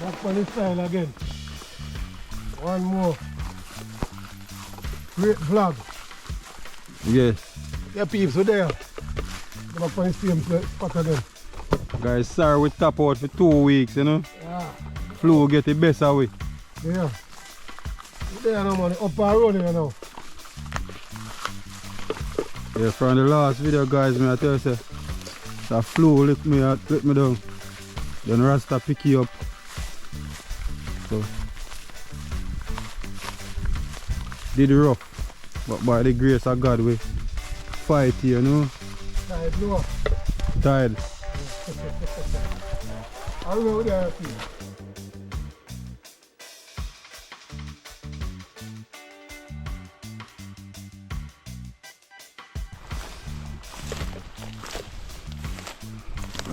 Back on the style again. One more. Great vlog. Yes. Yeah, peeps, we're there. Back on the same spot again. Guys, sorry we tap out for 2 weeks, you know. Yeah. Flu get the best away. Yeah. We're there now, man. Up and running now. Yeah, from the last video, guys, I tell you, say, the flu lick me down. Then Rasta pick you up. So, did rough, but by the grace of God, we fight here, you know. Tired, no. Tired. I don't know what they're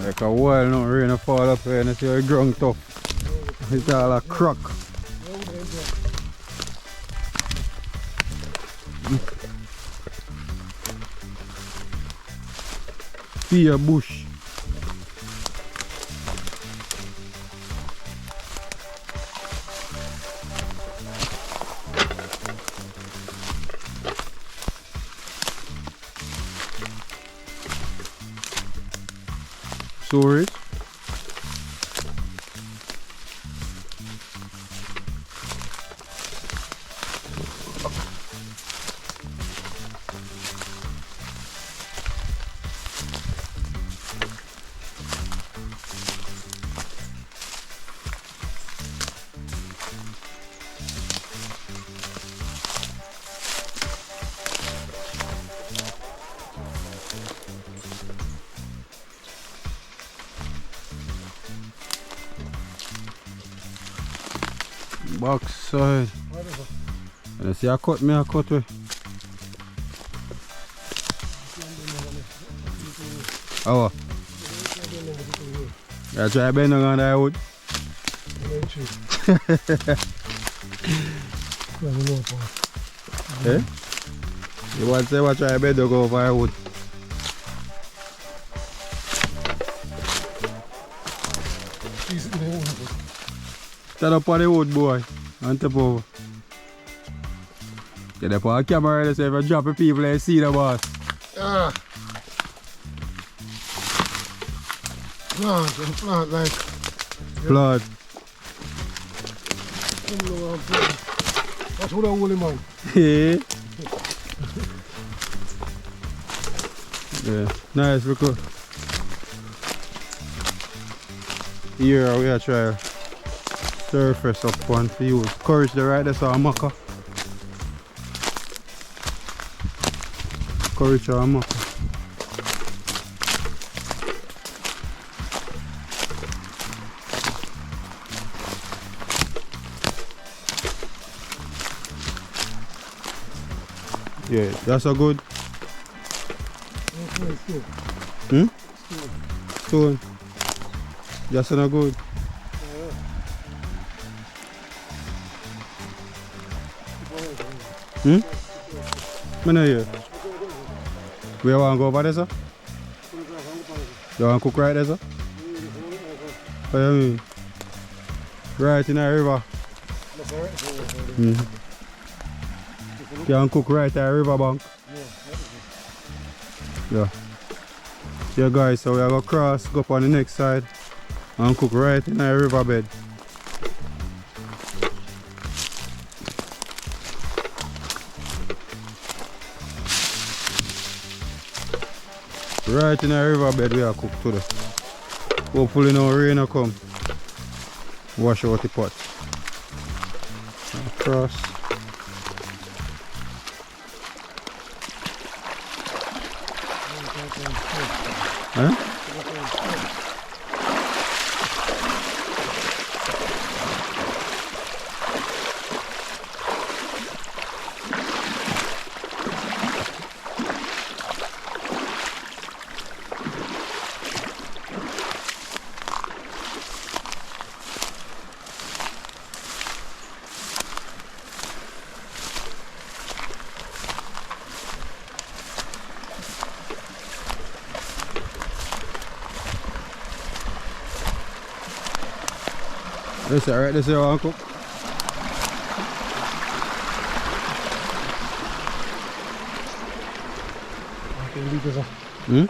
Like a while now, rain fall up here and I see the ground tough. It's all a crack. See a bush. Storage. Backside. And I see I cut me, I cut me. Oh. I try to bend on that wood. Eh? You want to say what try to bend on firewood? Stand up on the wood, boy, and tap over. Get up on the camera, so if you drop the people, they see the boss. Ah. Plant like. Blood. That's what I want, man. Yeah. Yeah, nice, because here we are trying to surface up one for you. Courage the right, that's our maca. Courage our maca. Yeah, that's a good. Hmm? Stone. That's not good. Hmm? I know you. Where you want to go over there, sir? You want to cook right there, sir? What do you mean? Right in the river. You can cook right at the river bank. Yeah. Yeah guys, so we are going to cross, go up on the next side and cook right in the riverbed. Right in the riverbed we are cooked today. Hopefully no rain will come. Wash out the pot. And cross. Huh? This is right, this is how I cook. Hmm?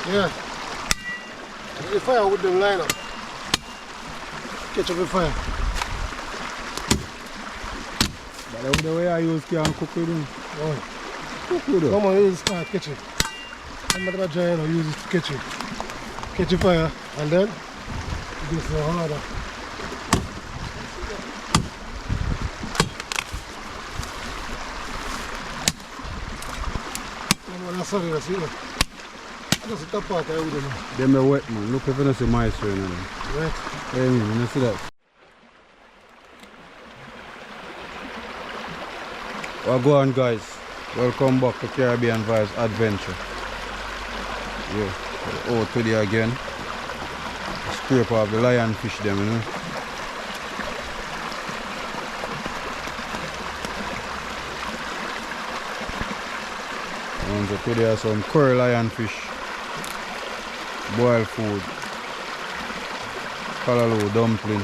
Yeah. The fire with them line up. Catch up the fire. But the way I use can cook with them. Oh. Cook with them. Come on, use this fire, catch it. I'm not about to use it to catch it. Catch the fire and then do so harder. Sorry, that's it. That's the top part I would have. Them are wet, man. Look if you don't see moisture in them. Wet? Hey, man, you see that? Well, go on, guys. Welcome back to Caribbean Vibes Adventure. Yeah, oh, today again. Scrape off the lionfish, them, you know. And so today are some curry lionfish, boiled food, callaloo dumpling.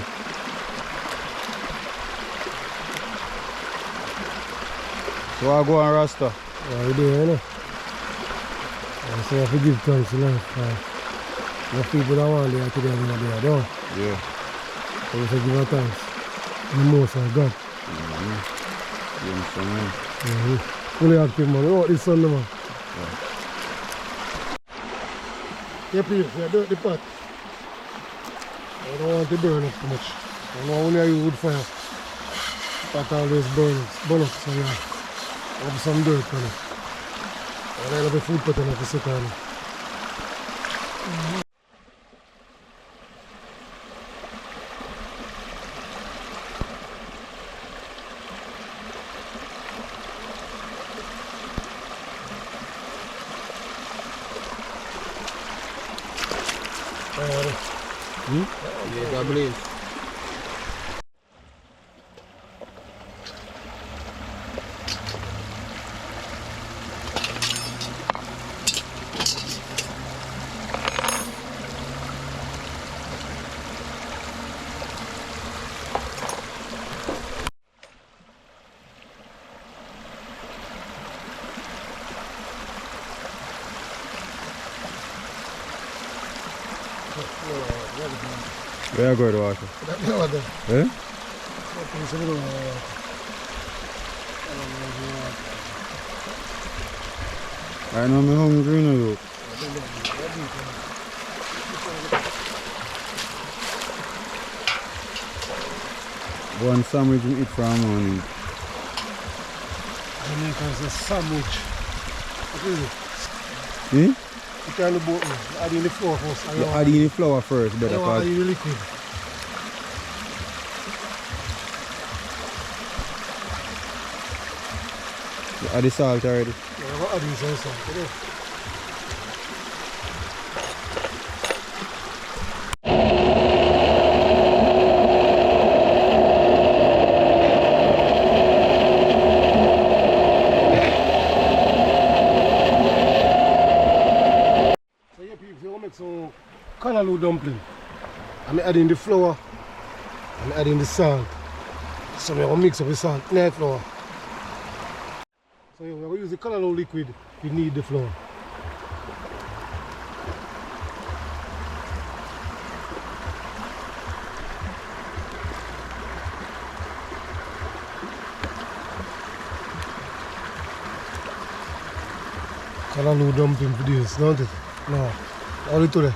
So I go on Rasta. Yeah, we do, you know. So I have to give thanks to life. The people that want there today are there, don't. Yeah. So we have to give our thanks. The most of God. Fully active, man. Oh, this Sunday, man. Yeah, please, yeah, the pot. I don't want to burn it too much. I know when I use wood fire, pot always burn up, so yeah. I have some dirt on it. And I have a food pot on it to sit on it. Yeah, God bless. Where are you going to water? Eh? I know I'm hungry now. One sandwich we eat from morning. I make us a sandwich. What is it? Hmm? You can boat me. Add in the flour first. You add in the flour first, better. I add in the liquid. You add the salt already? Yeah, I add in some salt. Okay. So callaloo dumpling. I'm adding the flour, I'm adding the salt. So we're going to mix up the salt and the flour. So we're going to use the callaloo liquid, we need the flour. callaloo dumpling for this, don't it? No. Only today.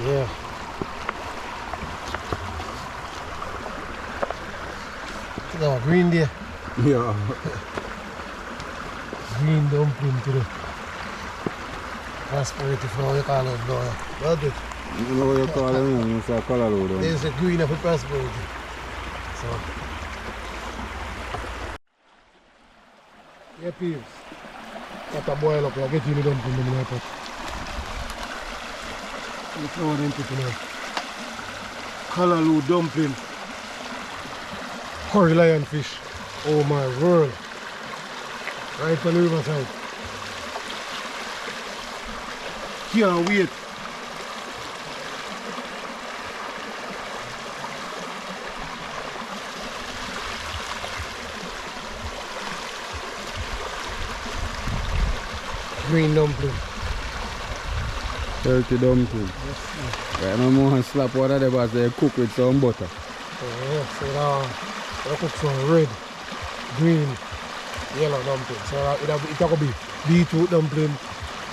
Yeah. No, green there. Yeah. Green dumpling today. Prosperity flower, you call it, boy. Don't it? You know what you call it? You say callaloo. There's a green for prosperity. So. Yeah, peeps. Got a boil up, I get you the dumpling in my pot. You throw it into it now. Callaloo dumpling. Curry lionfish. Oh my word. Right on the riverside. Can't wait. Green dumpling. Turkey dumpling. Yes, Right now, I'm slap water there, but they cook with some butter. yeah, so I cook some red, green, yellow dumpling. So it could be beetroot dumpling,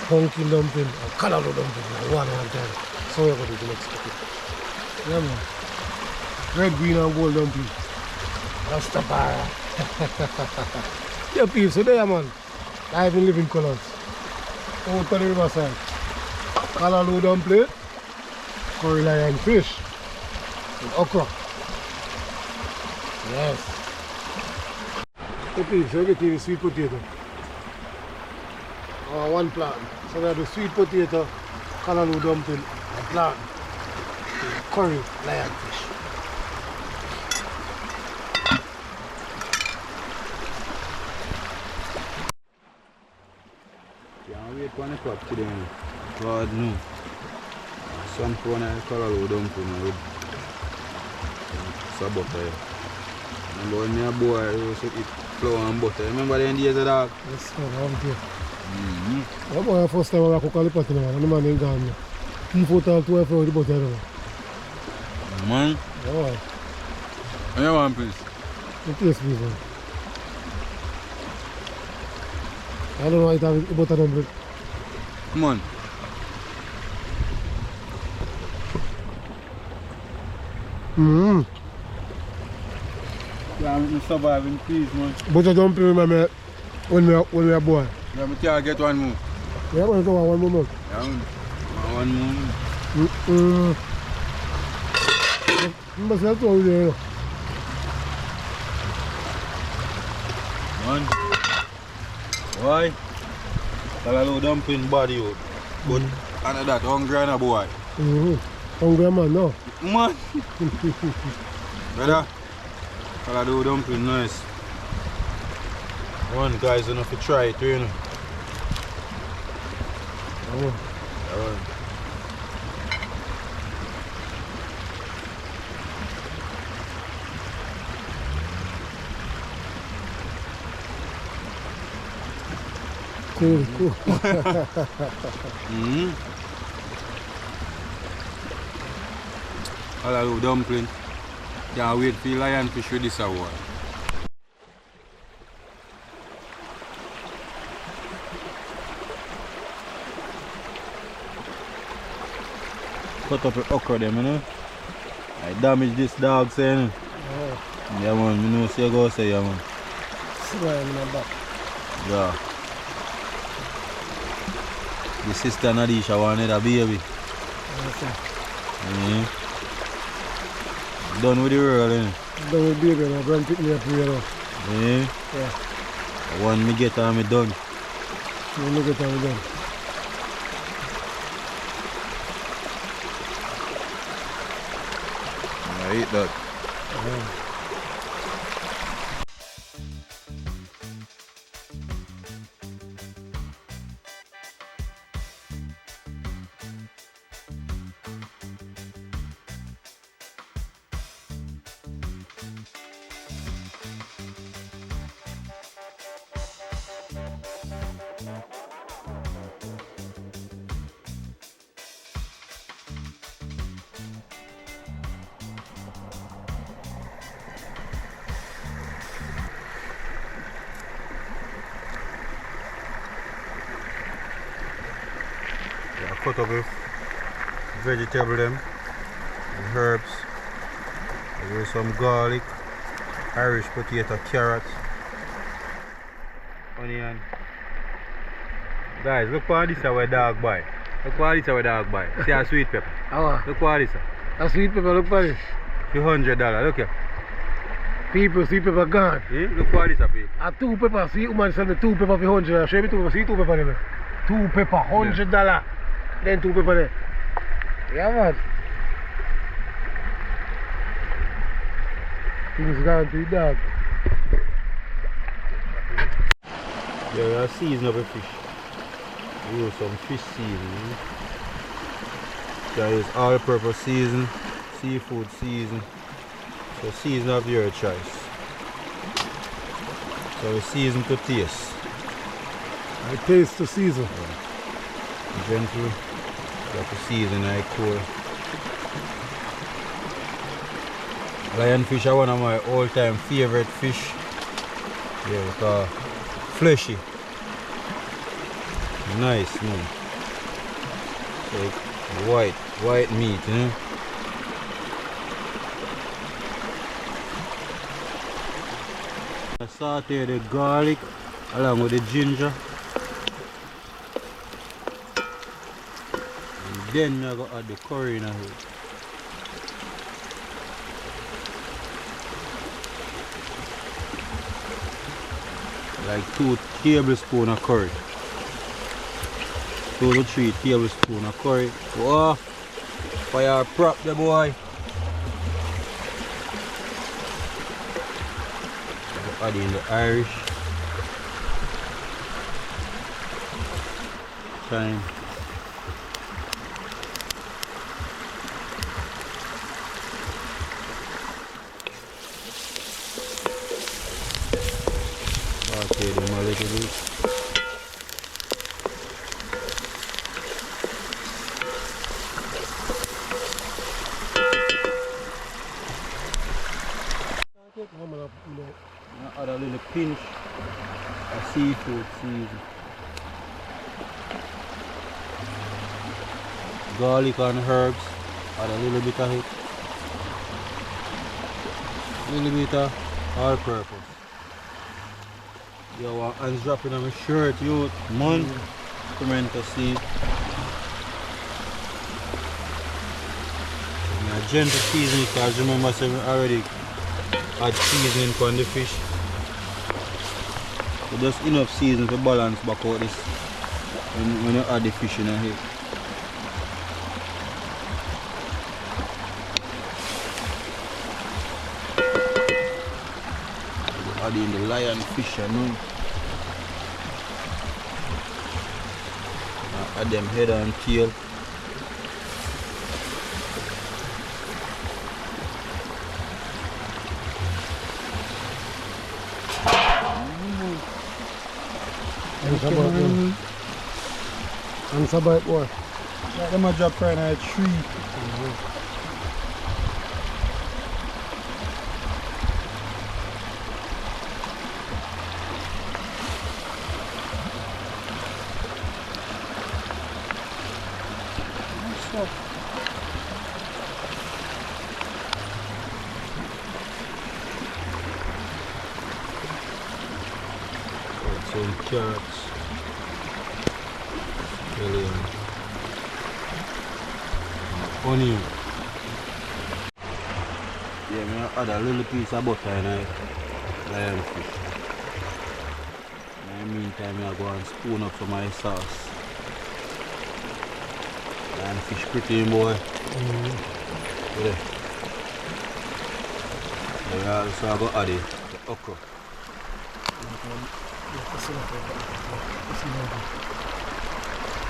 pumpkin dumpling, and callaloo dumpling, like one at a time. So we're going to do the next cooking. Yeah, man. Red, green, and gold dumpling. That's the bar. Yeah, people, so there, man. Live in living colors. Out on the riverside. Callaloo dumpling, curry lion fish, and okra. Yes. Okay, so we're getting the sweet potato. One plant. So we have the sweet potato, callaloo dumpling, and plant, and curry lion fish. Can't wait for the pot today. God no. Some fun and callaloo dumpling with some butter. Remember when me a boy I used to eat flour and butter? Remember them days of that? Yes, man, I have it. That boy, the first time I cook the pot, and the man ain't gone. 3-4 times, 12 hours, the butter. Man, Oh, what you want, please? it tastes good, man. I don't know how it has the butter dumpling. Come on. Mm-hmm. Yeah, I'm surviving peace, man. Butter dumpling, remember when we are a boy. Yeah, I can't get one more. Yeah, man, so one more. Yeah, man. One more. But that's all there. Man. Why? Callaloo dumpling body out. But under that, hungry and a boy. Hungry man, no? Man. Brother. Callaloo dumpling nice. One guy's enough to try it, you know. Oh. Cool. Callaloo dumpling. Can't wait for lionfish with this award. Cut up the okra them, you know. I damage this dog saying. Oh. Yeah man, you know see you go say yeah man. Slime in the back. Yeah. The sister Nadisha wanted a baby. Okay. Done with the world, eh? Done with baby and I'm going to pick me up here now. Yeah. One me get and me done. When you get time done. I eat that. cut up the vegetable them, the herbs. There is some garlic, Irish potato, carrots, onion. Guys, look what this is our dog buy. Look what this is our dog buy. See a sweet pepper. Look what this is. A sweet pepper, look for this. $200. Look here. People, sweet pepper gone. Look what this is, people. A 2 pepper, see woman sell me 2 pepper for $100. Show me 2 pepper, see 2 pepper there. 2 pepper, $100. Yeah. Then 2 pepper there. Yeah, man. Things gone to the dog. There are season of a fish. We use some fish seasoning. There is all-purpose season, seafood season. So season of your choice. So we season to taste. I taste the season. Yeah. Gentle. Got the season I cool. Lionfish are one of my all-time favorite fish. Yeah, because fleshy. Nice, man. Like white meat, you know. I saute the garlic along with the ginger. And then I go add the curry in here. Like 2 tablespoons of curry. 2 to 3 tablespoons of curry. Whoa! Fire prop the boy. Add in the Irish. Thyme. Saute them a little bit. Add a little pinch of seafood season. Garlic and herbs. Add a little bit of it. A little bit of all purpose. Yo, hands dropping on my shirt, you man. Pimento seed. And a gentle seasoning because remember I already add seasoning on the fish. So just enough seasoning to balance back out this when you add the fish in here. Add in the lion fish and now. Add them head and tail. And about what? Let them drop right in a tree. Some carrots. Onion. Yeah, I'm add a little piece of butter in a lion fish. In the meantime, I go and spoon up some of my sauce. Lion fish pretty boy. Yeah. So I go add the okra.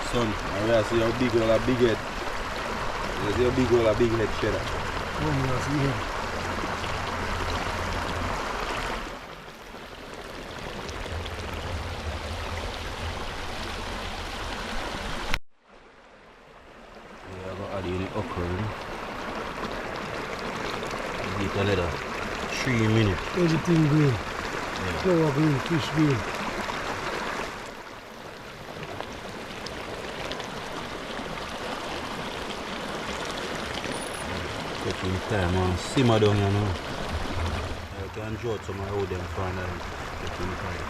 Son, I see how big all a big head. You see how big all a big head cheddar. Yeah, I go add in the okra. Heat another 3 minutes. Everything green. Yeah. Flour green, fish green. Taking time and simmer down, you know. I can judge some of them from there. Taking time.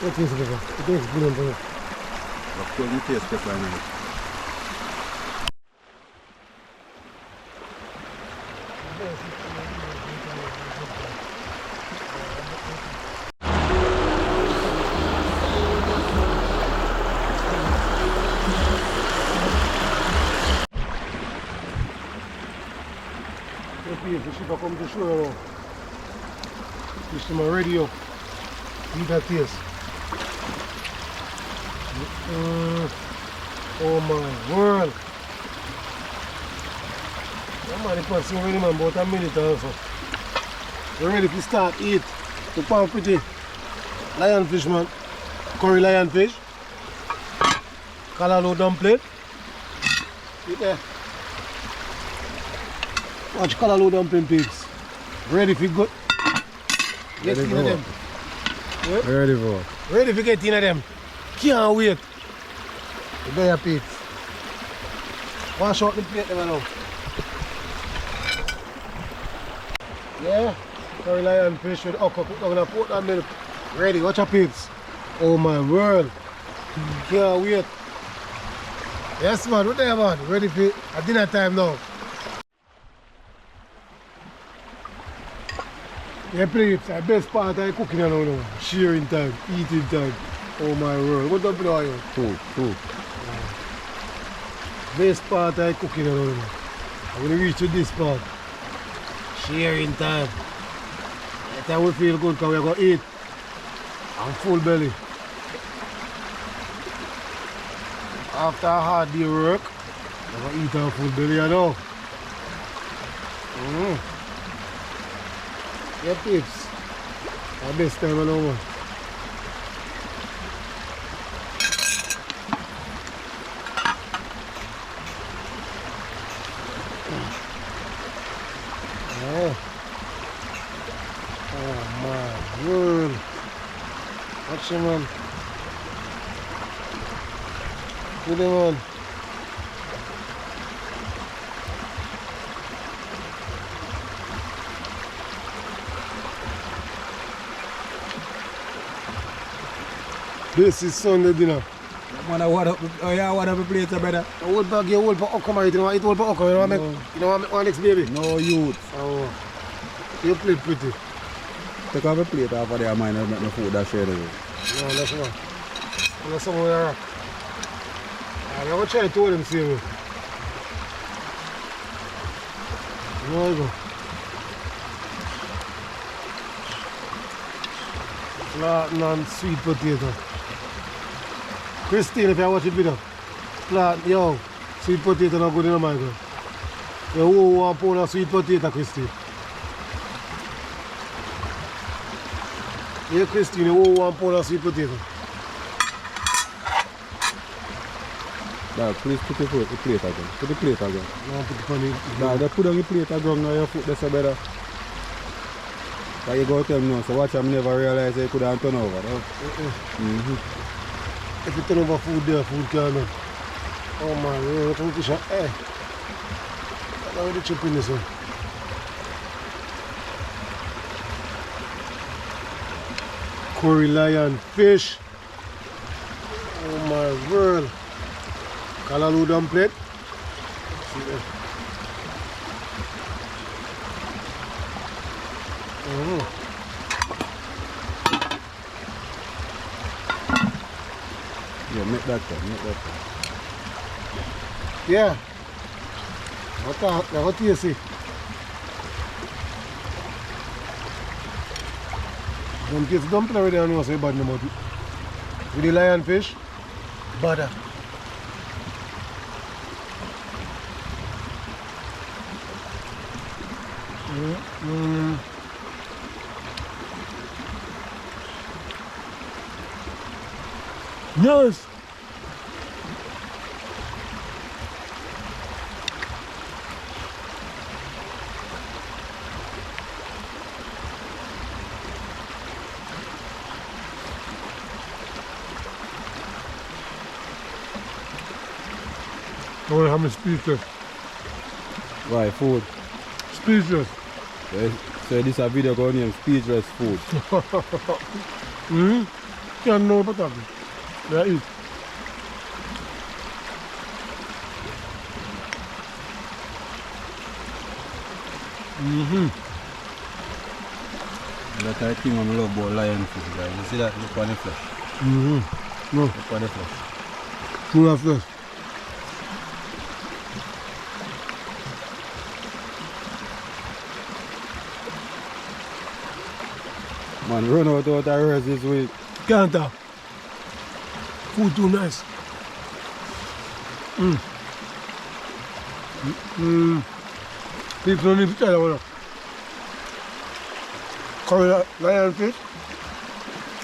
What taste it? It tastes brilliant for you. Of course, you taste pepper in it. The ship come to show you now. Fish them already up. Eat that taste. Oh my word. Yeah, man, it's not so ready, man, about a minute also. We're ready to start eat. Look how pretty. Lionfish, man. Curry lionfish. Callaloo dumpling. Eat there. Watch callaloo dumpling, pigs. Ready for good. Get in them. What? Ready for? Ready for get in them. Can't wait. There, pigs. Wash out the plate them now. Yeah. Curry lionfish with okra cooked down in a pot and milk. Ready, watch your pigs. Oh my word. Can't wait. Yes man, what there man? Ready for at dinner time now. Yeah, please, the best part of cooking now, sharing time, eating time. Oh my word, what up are you? Food. Best part of cooking now. I'm going to reach to this part. Sharing time. That time we feel good because we're going to eat. I'm full belly. After a hard day work, we're going to eat our full belly, you know. Yeah, peeps. Our best time and over. Oh my word. Watch him, man. Good man. This is Sunday dinner. Man, what up the plate, brother? A whole bag, you hold for okra, man. You know, eat whole for okra. You know what I make next baby? No youth. Oh, you play pretty. Take off a plate off of there, man, and make my food that shade away. No, that's not. That's somewhere rock. I'm going to try to hold them same way. There you go. Flatten and sweet potato. Christine, if you watch it video, flatten, yo, sweet potato not good in my girl. You owe 1 pound of sweet potato, Christine. Yeah, Christine, you owe 1 pound of sweet potato. Dad, please put the plate again. Put the plate again. No, put the pan in. Dad, put on the plate again now, your foot that's better. But you go tell me now, so watch him never realize he could have turned over. If you turn over food there, food can't run. Oh man, you're going to fish. Hey, I don't know the chip in this one. Curry lionfish. Oh my word. Callaloo dumpling. See there. Yeah, make that one, Yeah. What do you see? Don't get dumpling already and you say bad about it. With the lionfish, butter. Yes. I want to have my speaker. Why food? Speechless. So this a video going name speechless food. Can't know about that. There is. That I think I love about lion fish, guys. You see that? Look on the flesh. No, Look on the flesh. full of flesh. Man, run out of rice this week. Can't tell. Food too nice. People don't need to tell you what. Curry lion fish,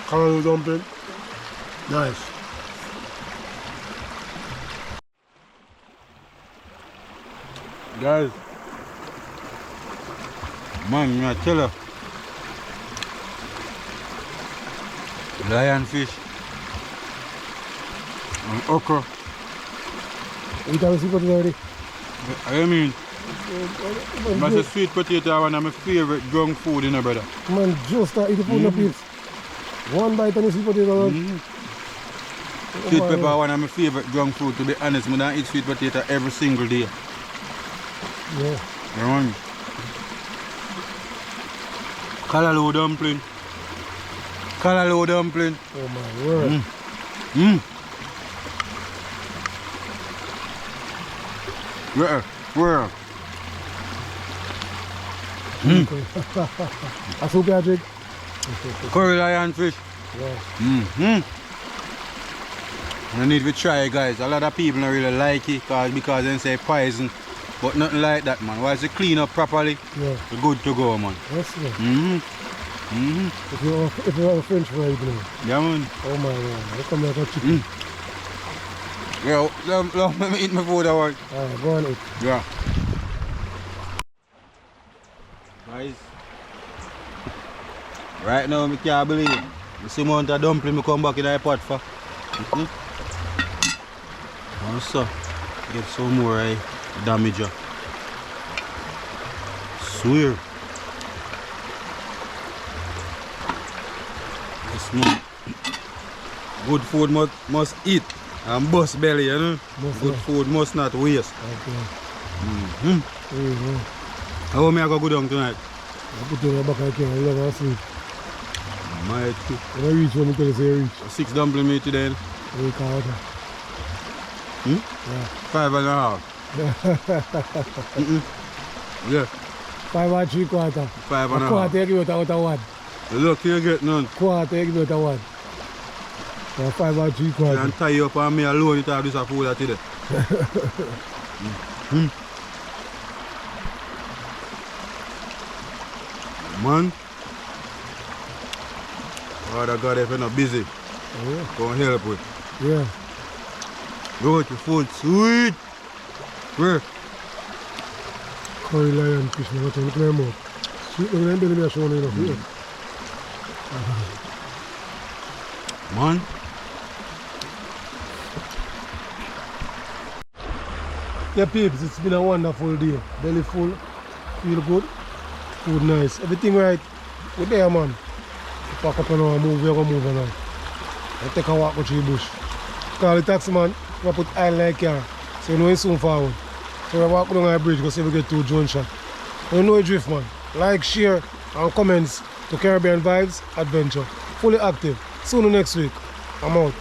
callaloo dumpling, nice. Guys, man, I tell you, lion fish and okra. You tell us what it already? I mean, that's a sweet potato, one of my favorite junk food, you know, brother. Man, just start eating food in the place. One bite and you see potato. Sweet pepper, one of my favorite junk food, to be honest. I don't eat sweet potato every single day. Yeah. You know me? Callaloo dumpling. Callaloo dumpling. Oh my word. Where? A soup you drink? Curry lion fish. Yeah. I need to try it, guys. A lot of people don't really like it because they say poison. But nothing like that, man. Once you clean up properly, Yeah. you're good to go, man. Yes, man. If you're a French fry, you know. Yeah, man. Oh my god. Look come like a chicken. Yeah, let me eat my food, alright. Alright, go on eat. Yeah. Guys, right now I can't believe it. You see amount of dumpling I come back in the pot for. Also, get some more damage. Swear. Yes, man. Good food must eat and bust belly, you know. Good food must not waste. Okay. How am I going to go down tonight? I put it back again, I love and sleep. My too. When I reach, when I tell you, say I reach. 6 dumpling meat today. We call it. Hmm? Yeah. 5.5. Yeah. 5 and 3/4. 5.5. Quarter you give it out of 1. Look, you get none. Quarter you give it out of 1. So 5 and 3/4. And tie you up on me alone, you have this food today. Man. Father God, if you're not busy, go and help with. Yeah. Go with your food, sweet. Where? Curry lion fish, man. Look at them out. Sweet, look at them belly, I'm showing you enough. Man. Yeah, peeps, it's been a wonderful day. Belly full, feel good, food nice. Everything right. We're there, man. We pack up and move, we're going to move now. I take a walk through the bush. Call the taxi man, we put oil like car. So you know it's soon forward. So we walk down the bridge, go see if we get to junction. You know it drift, man. Like, share, and comments to Caribbean Vibes Adventure. Fully active. See you next week. I'm out.